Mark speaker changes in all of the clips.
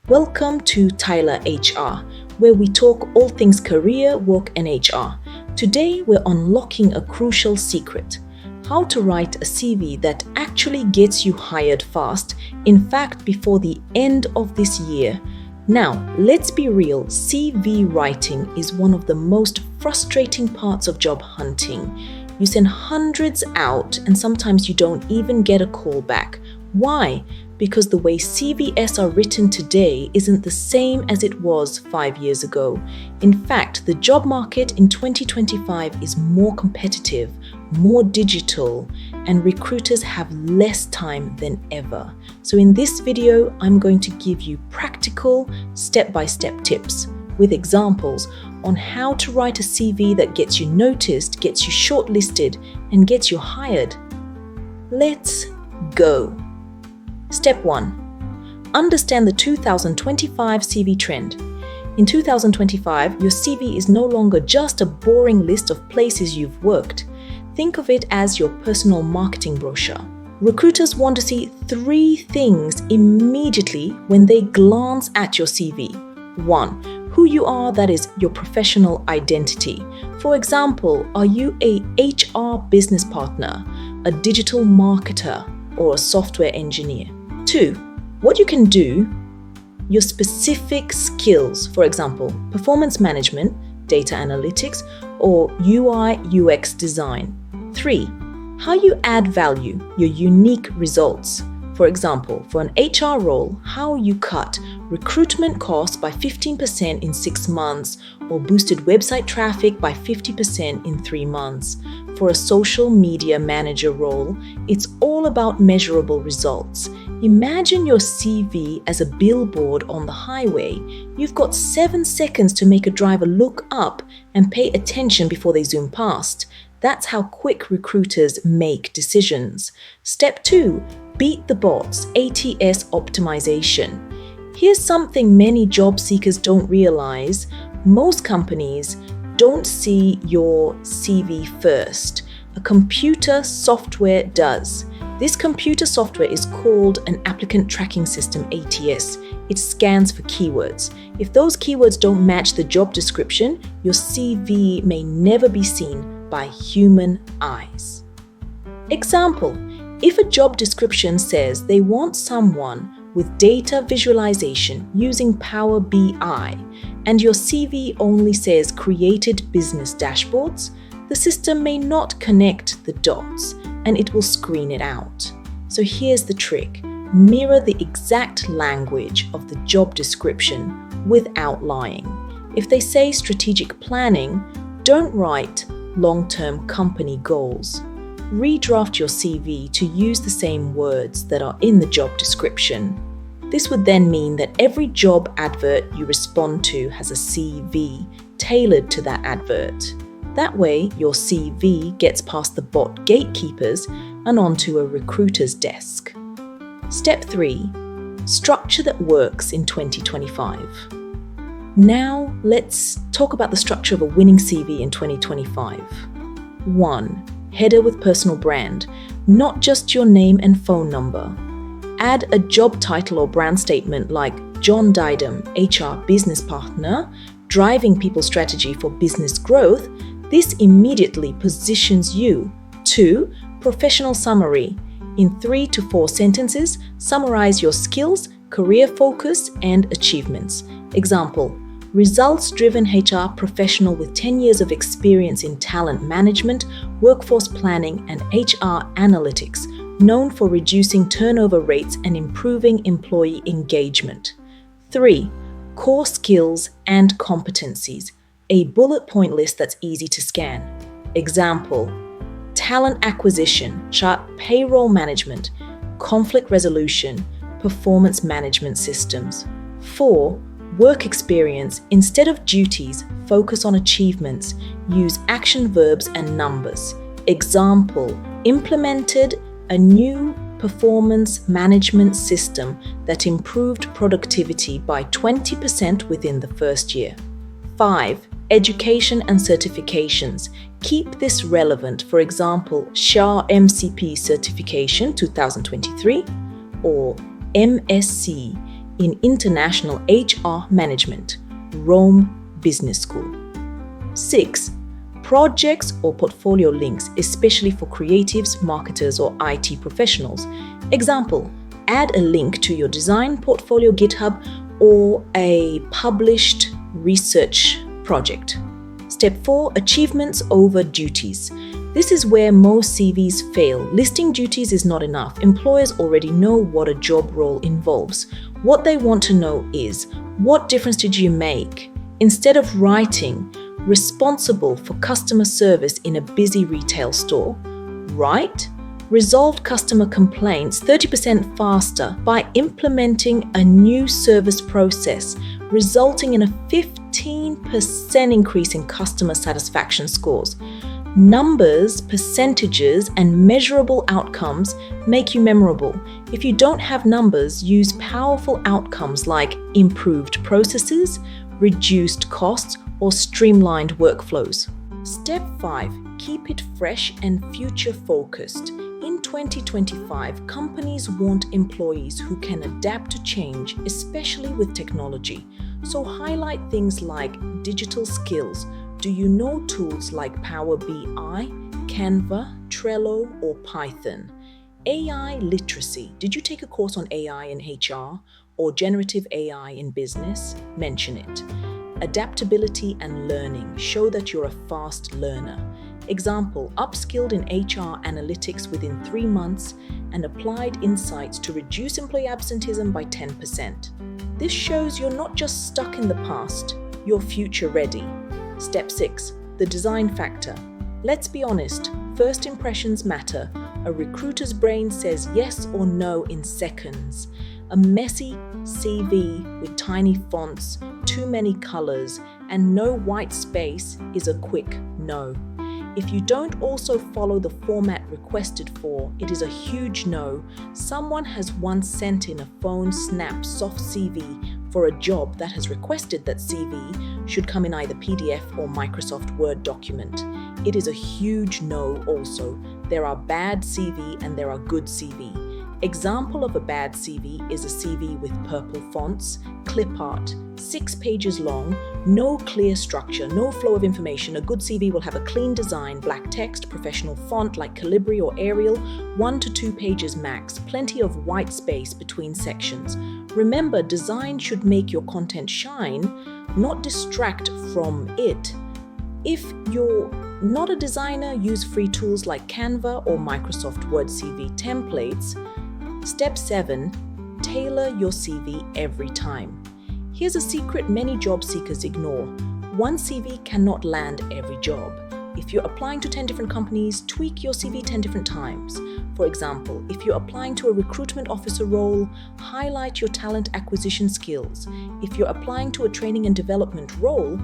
Speaker 1: Welcome to Taela HR, where we talk all things career, work and HR. Today we're unlocking a crucial secret: how to write a CV that actually gets you hired fast, in fact before the end of this year. Now, let's be real, CV writing is one of the most frustrating parts of job hunting. You send hundreds out and sometimes you don't even get a call back. Why? Because the way CVs are written today isn't the same as it was 5 years ago. In fact, the job market in 2025 is more competitive, more digital, and recruiters have less time than ever. So in this video, I'm going to give you practical, step-by-step tips with examples on how to write a CV that gets you noticed, gets you shortlisted, and gets you hired. Let's go. Step 1. Understand the 2025 CV trend. In 2025, your CV is no longer just a boring list of places you've worked. Think of it as your personal marketing brochure. Recruiters want to see 3 things immediately when they glance at your CV. 1. Who you are, that is your professional identity. For example, are you a HR business partner, a digital marketer, or a software engineer? 2. What you can do, your specific skills, for example, performance management, data analytics, or UI UX design. 3. How you add value, your unique results. For example, for an HR role, how you cut recruitment costs by 15% in 6 months or boosted website traffic by 50% in 3 months. For a social media manager role, it's all about measurable results. Imagine your CV as a billboard on the highway. You've got 7 seconds to make a driver look up and pay attention before they zoom past. That's how quick recruiters make decisions. Step 2. Beat the bots, ATS optimization. Here's something many job seekers don't realize. Most companies don't see your CV first. A computer software does. This computer software is called an Applicant Tracking System, ATS. It scans for keywords. If those keywords don't match the job description, your CV may never be seen by human eyes. Example: if a job description says they want someone with data visualization using Power BI and your CV only says created business dashboards, the system may not connect the dots and it will screen it out. So here's the trick: mirror the exact language of the job description without lying. If they say strategic planning, don't write long-term company goals. Redraft your CV to use the same words that are in the job description. This would then mean that every job advert you respond to has a CV tailored to that advert. That way, your CV gets past the bot gatekeepers and onto a recruiter's desk. Step 3. Structure that works in 2025. Now, let's talk about the structure of a winning CV in 2025. 1. Header with personal brand, not just your name and phone number. Add a job title or brand statement like John Didam, HR business partner, driving people strategy for business growth. This immediately positions you. 2. Professional summary. In 3 to 4 sentences, summarize your skills, career focus, and achievements. Example: results-driven HR professional with 10 years of experience in talent management, workforce planning, and HR analytics, known for reducing turnover rates and improving employee engagement. 3. Core skills and competencies. A bullet point list that's easy to scan. Example: talent acquisition, chart payroll management, conflict resolution, performance management systems. 4. Work experience. Instead of duties, focus on achievements. Use action verbs and numbers. Example: implemented a new performance management system that improved productivity by 20% within the first year. 5. Education and certifications. Keep this relevant. For example, SHA MCP certification 2023 or MSc in International HR Management, Rome Business School. 6. Projects or portfolio links, especially for creatives, marketers, or IT professionals. Example, add a link to your design portfolio GitHub or a published research project. Step 4, achievements over duties. This is where most CVs fail. Listing duties is not enough. Employers already know what a job role involves. What they want to know is, what difference did you make? Instead of writing, responsible for customer service in a busy retail store, write, resolved customer complaints 30% faster by implementing a new service process, resulting in a 15% increase in customer satisfaction scores. Numbers, percentages, and measurable outcomes make you memorable. If you don't have numbers, use powerful outcomes like improved processes, reduced costs, or streamlined workflows. Step 5. Keep it fresh and future-focused. In 2025, companies want employees who can adapt to change, especially with technology. So highlight things like digital skills. Do you know tools like Power BI, Canva, Trello, or Python? AI literacy. Did you take a course on AI in HR or generative AI in business? Mention it. Adaptability and learning. Show that you're a fast learner. Example, upskilled in HR analytics within 3 months and applied insights to reduce employee absenteeism by 10%. This shows you're not just stuck in the past, you're future ready. Step 6, the design factor. Let's be honest, first impressions matter. A recruiter's brain says yes or no in seconds. A messy CV with tiny fonts, too many colors, and no white space is a quick no. If you don't also follow the format requested for, it is a huge no. Someone has once sent in a phone snap soft CV for a job that has requested that CV should come in either PDF or Microsoft Word document. It is a huge no also. There are bad CV and there are good CV. Example of a bad CV is a CV with purple fonts, clip art, 6 pages long, no clear structure, no flow of information. A good CV will have a clean design, black text, professional font like Calibri or Arial, 1 to 2 pages max, plenty of white space between sections. Remember, design should make your content shine, not distract from it. If you're not a designer, use free tools like Canva or Microsoft Word CV templates. Step 7, tailor your CV every time. Here's a secret many job seekers ignore. One CV cannot land every job. If you're applying to 10 different companies, tweak your CV 10 different times. For example, if you're applying to a recruitment officer role, highlight your talent acquisition skills. If you're applying to a training and development role,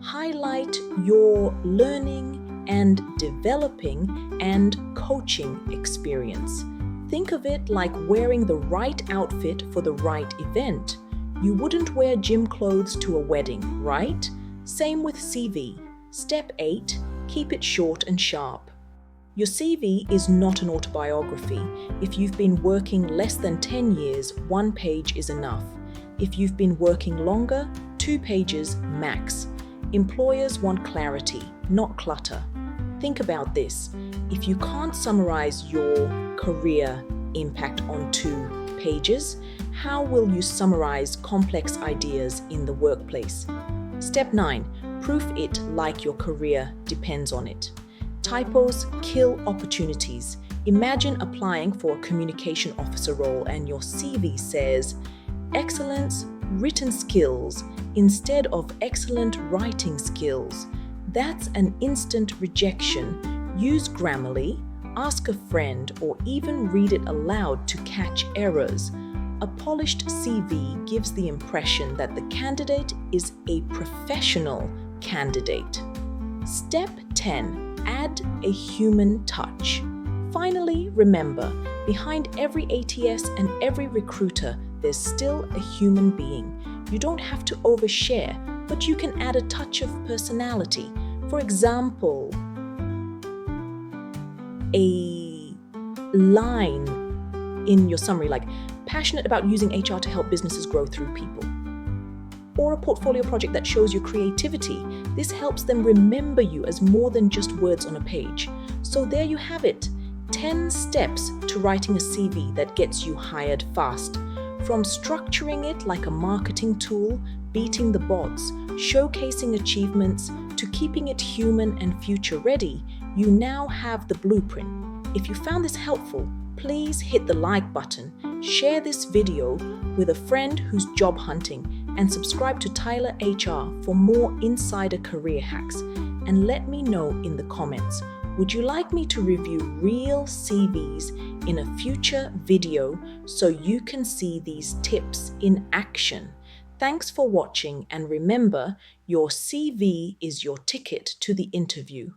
Speaker 1: highlight your learning and developing and coaching experience. Think of it like wearing the right outfit for the right event. You wouldn't wear gym clothes to a wedding, right? Same with CV. Step 8, keep it short and sharp. Your CV is not an autobiography. If you've been working less than 10 years, 1 page is enough. If you've been working longer, 2 pages max. Employers want clarity, not clutter. Think about this. If you can't summarize your career impact on 2 pages, how will you summarize complex ideas in the workplace? Step 9, proof it like your career depends on it. Typos kill opportunities. Imagine applying for a communication officer role and your CV says, excellence written skills instead of excellent writing skills. That's an instant rejection. Use Grammarly, ask a friend, or even read it aloud to catch errors. A polished CV gives the impression that the candidate is a professional candidate. Step 10, add a human touch. Finally, remember, behind every ATS and every recruiter, there's still a human being. You don't have to overshare, but you can add a touch of personality. For example, a line in your summary like, passionate about using HR to help businesses grow through people, or a portfolio project that shows your creativity, this helps them remember you as more than just words on a page. So there you have it, 10 steps to writing a CV that gets you hired fast. From structuring it like a marketing tool, beating the bots, showcasing achievements, to keeping it human and future ready, you now have the blueprint. If you found this helpful, please hit the like button, share this video with a friend who's job hunting, and subscribe to Taela HR for more insider career hacks. And let me know in the comments, would you like me to review real CVs in a future video so you can see these tips in action? Thanks for watching, and remember, your CV is your ticket to the interview.